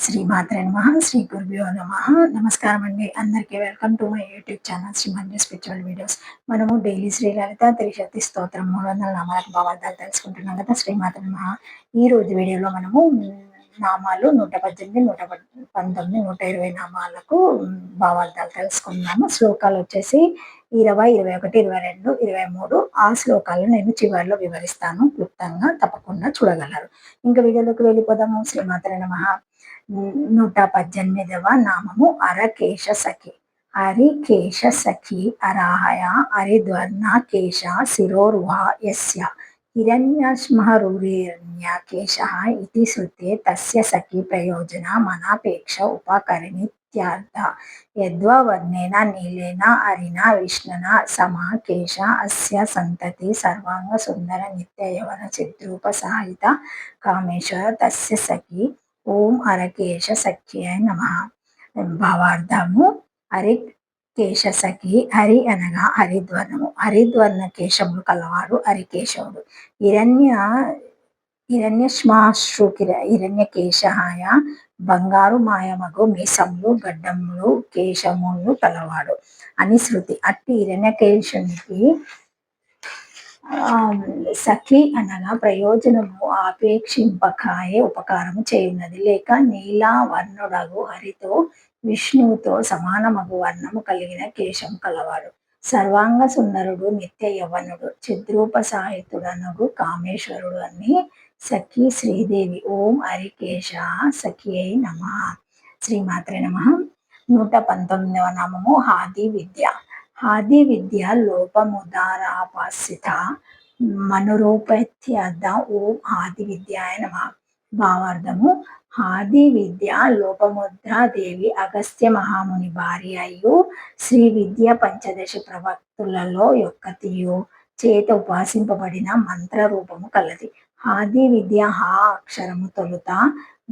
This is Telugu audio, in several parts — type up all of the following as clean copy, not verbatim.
శ్రీమాత్రే నమః. శ్రీ గురుభ్యో నమః. నమస్కారం అండి. అందరికీ welcome to my YouTube channel Shri Manju spiritual videos. మనము డైలీ శ్రీ లలిత త్రిశక్తి స్తోత్రం 300 నామాలకు భావార్థాలు తెలుసుకుంటున్నాం కదా. శ్రీమాత్రే నమః. ఈ రోజు వీడియోలో మనము నామాలు 118, 119, 120 నామాలకు భావార్థాలు తెలుసుకున్నాము. శ్లోకాలు వచ్చేసి 20, 21, 22, 23. ఆ శ్లోకాలను నేను చివరిలో వివరిస్తాను క్లుప్తంగా, తప్పకుండా చూడగలరు. ఇంకా వీడియోలోకి వెళ్ళిపోదాము. శ్రీమాత్రే నమః. 118వ నామము అరకేశ సఖి. హరికేశ సఖి అరాహయ హరిద్వర్ణ కేశ శిరోరుహ యస్య హిరణ్యశ్మరురిణ్యకేశ ఇతి శ్రుతే తస్య సఖి ప్రయోజన మనాపేక్ష ఉపకరిణిత్యర్థ. యద్వర్ణేన నీలేన హరిణ విష్ణున సమా కేశ అస్య సంతతి సర్వాంగ సుందర నిత్య యవన చిద్రూప సాహిత కామేశ్వర తస్య సఖి. ఓం హరకేశ సఖ్యాయ నమః. భావార్థము: హరి కేశ సఖి. హరి అనగా హరిద్వర్ణము. హరిద్వర్ణ కేశములు కలవాడు హరికేశవుడు. హిరణ్యకేశాయ బంగారు మాయమగు మీసములు గడ్డములు కేశములు కలవాడు అని శృతి. అట్టి హిరణ్యకేశునికి సఖి అనగా ప్రయోజనము ఆపేక్షింపకాయే ఉపకారము చేయున్నది. లేక నీలావర్ణుడగు హరితో విష్ణువుతో సమానమగు వర్ణము కలిగిన కేశము కలవాడు. సర్వాంగ సుందరుడు, నిత్య యవ్వనుడు, చిద్రూప సాహితుడనగు కామేశ్వరుడు అని సఖి శ్రీదేవి. ఓం హరికేశ సఖియై నమః. శ్రీమాత్రే నమః. 119వ నామము హాది విద్య. హాది విద్య లోపముదారాపాసిత మనురూపత్యర్థ. ఓం హాది విద్యాయ నమః. భావార్థము: హాది విద్య లోపముద్రాదేవి అగస్త్య మహాముని భార్య అయ్యు శ్రీ విద్య పంచదశి ప్రవక్తులలో యొక్కతియు చేత ఉపాసింపబడిన మంత్ర రూపము కలది. హాది విద్య హా అక్షరము తొలుత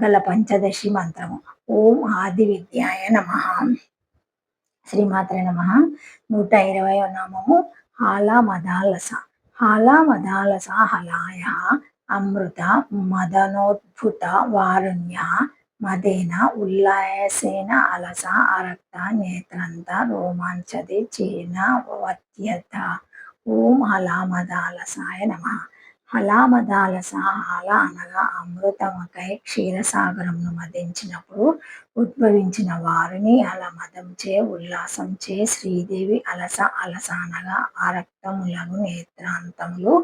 గల పంచదశి మంత్రము. ఓం హాది విద్యాయ నమః. శ్రీమాత్రే నమః. 120వ నామము హాలా మదాలస. హాలా మదాలస హలాయ అమృత మదనోద్భుత వారుణ్య మదేన ఉల్లాసేన అలస అరక్త నేత్రంత రోమాంచది చీన వత్యత. ఓం హలామదాలసాయ నమః. హలామదాలస. హాల అనగా అమృతమకై క్షీరసాగరమును మదించినప్పుడు ఉద్భవించిన వారిని అల మదంచే ఉల్లాసంచే శ్రీదేవి అలస. అలస అనగా ఆరక్తములను నేత్రాంతములు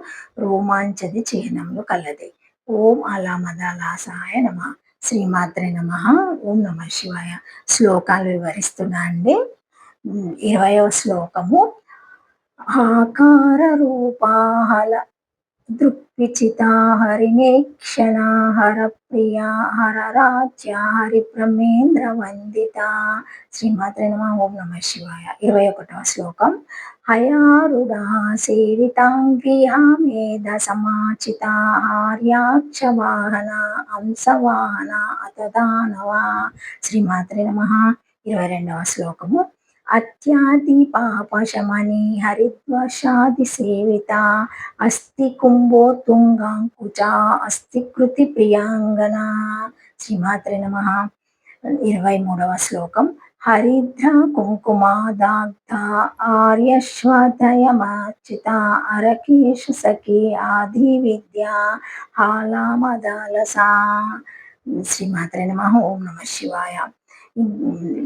రోమాంచది చిహ్నములు కలది. ఓం అలామదాలసాయ నమః. శ్రీమాత్రే నమః. ఓం నమః శివాయ. శ్లోకాలు వివరిస్తున్నా అండి. 20వ శ్లోకము ఆకార రూపాహల దృక్విచితా హరినేక్షణ హరప్రియా హరరాజ్య హరిప్రమేంద్ర వందిత. శ్రీమాత్రే నమః. ఓం నమః శివాయ. 21వ శ్లోకం హయారుడా సేవితాంగ్రియా మేధ సమాచిత ఆర్యాక్ష వాహన హంసవాహన అతదానవ. శ్రీమాత్రే నమః. 22వ శ్లోకము అత్యాది పాపశమని హరిద్వషాది సేవిత అస్తి కుంభోతుంగాంకుచ అస్తి కృతి ప్రియాంగన. శ్రీమాత్రే నమః. 23వ శ్లోకం హరిద్ర కుంకుమాదాగ్ధ ఆర్యశ్వతయమార్చిత అరకేశ సఖి ఆది విద్య హాలామదాలస. శ్రీమాత్రే నమః. ఓం నమః శివాయ.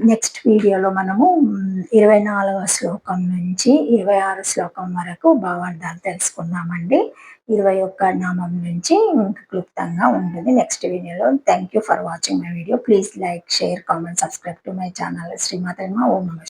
నెక్స్ట్ వీడియోలో మనము 24వ శ్లోకం నుంచి 26 శ్లోకం వరకు భావార్థాలు తెలుసుకున్నామండి. 21 నామం నుంచి ఇంకా క్లుప్తంగా ఉంటుంది నెక్స్ట్ వీడియోలో. Thank you for watching my video. Please like, share, comment, subscribe to my channel శ్రీమాత్రే నమః. ఓం నమః.